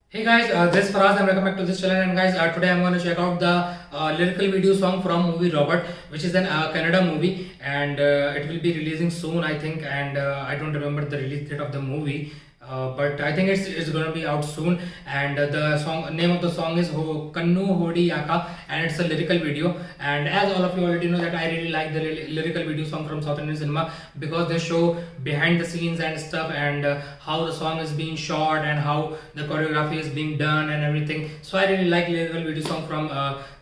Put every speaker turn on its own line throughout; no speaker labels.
Hey guys, this is Faraz and welcome back to this channel. And guys, today I'm going to check out the lyrical video song from movie Robert, which is an Kannada movie, and it will be releasing soon, I think. And I don't remember the release date of the movie, but I think it's going to be out soon. And the song name of the song is Kannu Hodi Yaka, and it's a lyrical video. And as all of you already know, that I really like the lyrical video song from South Indian cinema because they show behind the scenes and stuff, and how the song is being shot and how the choreography is being done and everything. So I really like lyrical video song from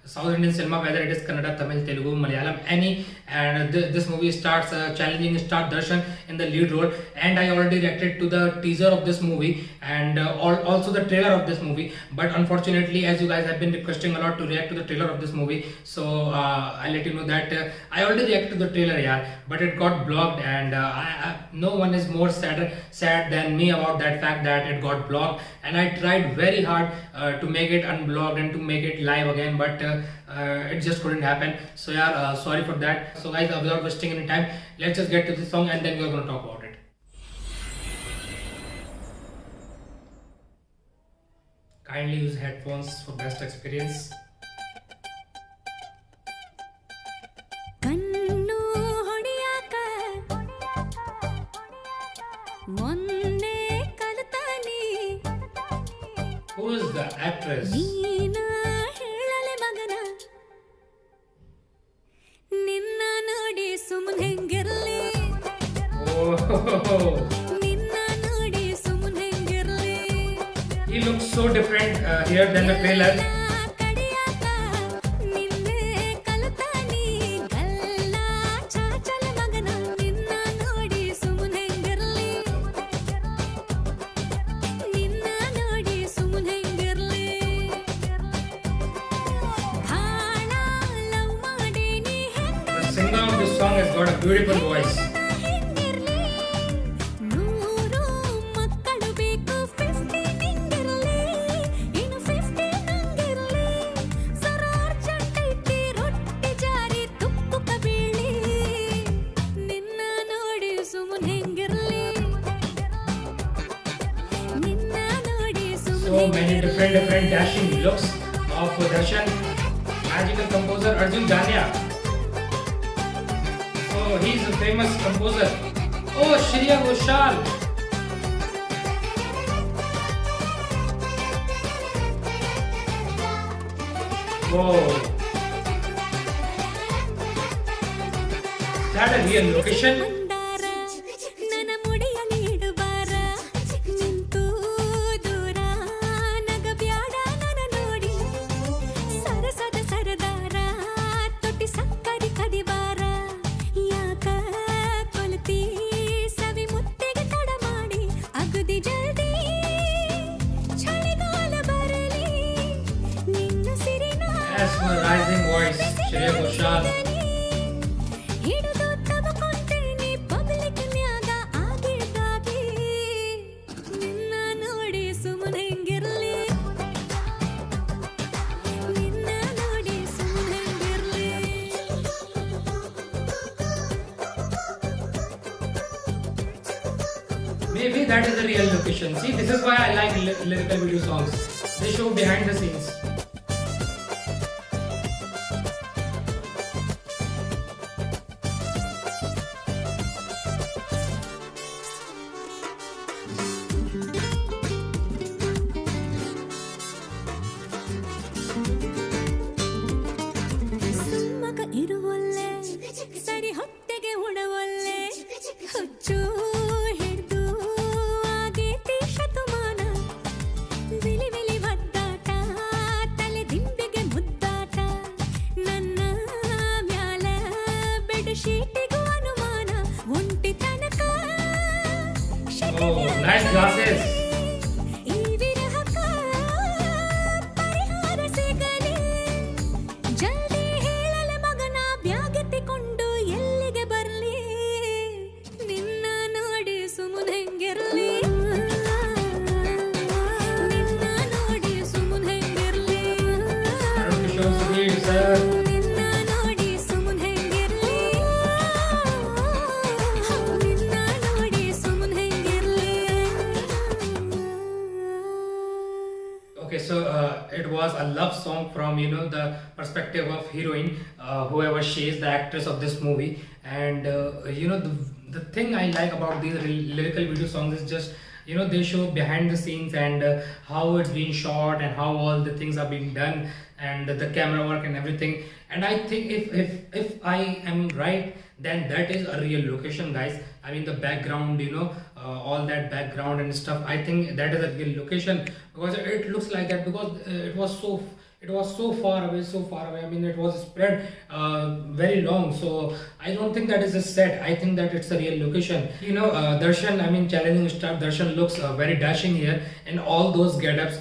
South Indian cinema, whether it is Kannada, Tamil, Telugu, Malayalam, any. And this movie starts challenging Star Darshan in the lead role, and I already reacted to the teaser of this movie and also the trailer of this movie. But unfortunately, as you guys have been requesting a lot to react to the trailer of this movie, so I'll let you know that I already reacted to the trailer, yeah, but it got blocked, and no one is more sad than me about that fact that it got blocked. And I tried very hard to make it unblocked and to make it live again, but it just couldn't happen. So yeah, sorry for that. So guys, without wasting any time, let's just get to the song and then we're going to talk about it. Kindly use headphones for best experience.
ಕಣ್ಣು ಹೊಡೆಯಾಕ ಮೊನ್ನೆ ಕಲಿತಾನಿ
Who is the actress?
ನೀನ ಹೇಳಲೆ ಮಗನ ನಿನ್ನ ನೋಡಿ ಸುಮ್ಮನೆ ಹೆಂಗಿರ್ಲಿ
Oh,
ನಿನ್ನ ನೋಡಿ ಸುಮ್ಮನೆ ಹೆಂಗಿರ್ಲಿ
he looks so different here than the trailer.
ಕಡಿಯಾಕ ನಿನ್ನೆ ಕಲಿತಾನಿ ಗಲ್ಲ ಚಾಚಲ ಮಗನ ನಿನ್ನ ನೋಡಿ ಸುಮ್ಮನೆ ಹೆಂಗಿರ್ಲಿ ನಿನ್ನ ನೋಡಿ ಸುಮ್ಮನೆ ಹೆಂಗಿರ್ಲಿ ಭಾಳ ಲವ್ ಮಾಡೇನಿ
The singer of this song has got a beautiful voice.
ಹೆಂಗಿರ್ಲಿ ನೂರು ಮಕ್ಕಳು ಬೇಕು 50 ನಿಂಗಿರ್ಲಿ ಇನ್ನು 50 ನಂಗಿರ್ಲಿ ಸರಾರ್ ಚಟ್ಟೈತಿ ರೊಟ್ಟಿ ಜಾರಿ ತುಪ್ಪಕ ಬೀಳಿ ನಿನ್ನ ನೋಡಿ ಸುಮ್ಮನೆ ಹೆಂಗಿರ್ಲಿ ನಿನ್ನ ನೋಡಿ
So
ಸುಮ್ಮನೆ
many different dashing looks of Darshan. Magical composer Arjun Janya. So he's a famous composer. Oh, Shreya Ghoshal. Whoa. Is that a real location?
Mandara ನನ್ನ ಮುಡಿಯ ನೀಡುಬಾರ ನಿಂತು ದೂರ ನಗಬ್ಯಾಡ ನನ್ನ ನೋಡಿ ಸರಸದ ಸರದಾರ ತೊಟ್ಟಿ ಸಕ್ಕರಿ ಕದಿಬಾರ ಯಾಕ ಕೊಲ್ತಿ ಸವಿ ಮುತ್ತಿಗೆ ತಡ ಮಾಡಿ ಅಗದಿ ಜಲ್ದಿ ಚಳಿಗಾಲ ಬರಲಿ ನಿನ್ನ ಸಿರಿನ
Mesmerizing voice, Shreya Ghoshal.
ಹಿಡಿದು ತಬಕೊಂತೀನಿ ಪಬ್ಲಿಕ್ನ್ಯಾಗ ಆಗಿದ್ದಾಗಿ ನಿನ್ನ ನೋಡಿ ಸುಮ್ಮನೆ ಹೆಂಗಿರ್ಲಿ ನಿನ್ನ ನೋಡಿ ಸುಮ್ಮನೆ ಹೆಂಗಿರ್ಲಿ
Maybe that is the real location. See, this is why I like lyrical video songs. They show behind the scenes.
ಸುಮ್ಮಕ ಇರುವಲ್ಲೆ ಸರಿ ಹೊಟ್ಟೆಗೆ ಉಣವಲ್ಲೆ ಹುಚ್ಚು ಹಿಡ್ದು ಆಗೇತಿ ಶತಮಾನ ವಿಲಿ ವಿಲಿ ಒದ್ದಾಟ ತಲೆ ದಿಂಬಿಗೆ ಮುದ್ದಾಟ ನನ್ನ ಮ್ಯಾಲ ಬೆಡ್ ಶೀಟಿಗೂ ಅನುಮಾನ ಒಂಟಿ ತನಕ
Oh, nice glasses.
ಈ ವಿರಹಕ ಪರಿಹಾರ ಸಿಗಲಿ ಜಲ್ದಿ ಹೇಳಲೆ ಮಗನ ಬ್ಯಾಗೆತ್ತಿಕೊಂಡು ಎಲ್ಲಿಗೆ ಬರ್ಲಿ ನಿನ್ನ ನೋಡಿ ಸುಮ್ಮನೆ ಹೆಂಗಿರ್ಲಿ ನಿನ್ನ ನೋಡಿ ಸುಮ್ಮನೆ ಹೆಂಗಿರ್ಲಿ
Arun Kishore Sudhir, sir.
ನಿನ್ನ ನೋಡಿ ಸುಮ್ಮನೆ ಹೆಂಗಿರ್ಲಿ ನಿನ್ನ ನೋಡಿ ಸುಮ್ಮನೆ ಹೆಂಗಿರ್ಲಿ
Okay, so it was a love song from the perspective of heroine, whoever she is, the actress of this movie. And the thing I like about these lyrical video songs is just they show behind the scenes and how it's being shot and how all the things are being done and the camera work and everything. And I think if I am right, then that is a real location, guys. I mean the background, all that background and stuff, I think that is a real location, because it looks like that, because it was so far away. I mean, it was spread very long. So I don't think that is a set. I think that it's a real location. Darshan, I mean, challenging star Darshan looks very dashing here in all those get-ups.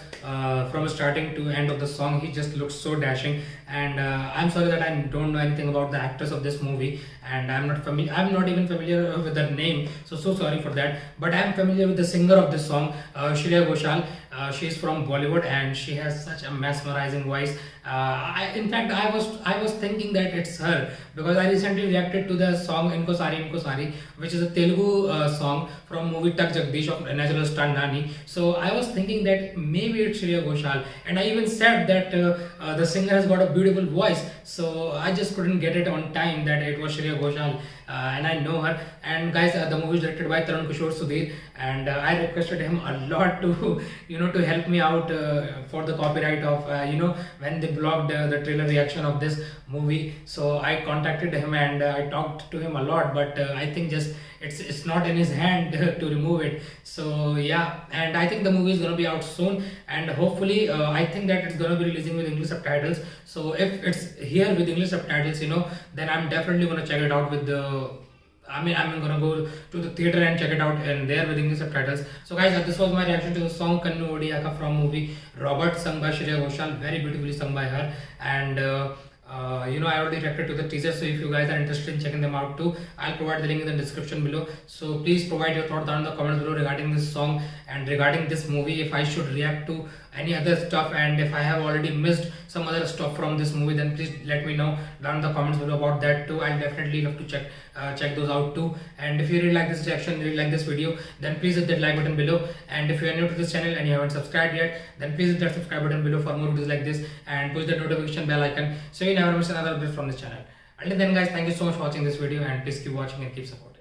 From starting to end of the song, he just looks so dashing. And I'm sorry that I don't know anything about the actress of this movie, and I'm not even familiar with her name. So sorry for that. But I'm familiar with the singer of this song, Shreya Ghoshal. She's from Bollywood and she has such a mesmerizing voice. In fact, I was thinking that it's her, because I recently reacted to the song Inko Sari, which is a Telugu song from movie Tak Jagdish of natural star Nani. So I was thinking that maybe it's Shreya Ghoshal, and I even said that the singer has got a beautiful voice. So I just couldn't get it on time that it was Shreya Ghoshal, and I know her. And guys, the movie is directed by Tarun Kishore Sudhir, and I requested him a lot to to help me out for the copyright of when they blocked the trailer reaction of this movie. So I contacted him and I talked to him a lot, but I think just it's not in his hand to remove it. So yeah, and I think the movie is going to be out soon, and hopefully I think that it's going to be releasing with English subtitles. So if it's here with English subtitles, then I'm definitely going to check it out with I'm gonna go to the theater and check it out and there with English subtitles. So guys, this was my reaction to the song Kannu Odiyaka from movie Robert, sung by Shreya Ghoshal, very beautifully sung by her. And I already reacted to the teaser, so if you guys are interested in checking them out too, I'll provide the link in the description below. So please provide your thoughts down in the comments below regarding this song and regarding this movie, if I should react to any other stuff, and if I have already missed some other stuff from this movie, then please let me know down in the comments below about that too. I'll definitely love to check those out too. And if you really like this reaction, really like this video, then please hit that like button below. And if you are new to this channel and you haven't subscribed yet, then please hit that subscribe button below for more videos like this, and push the notification bell icon so you never miss another update from this channel. Until then guys, thank you so much for watching this video, and please keep watching and keep supporting.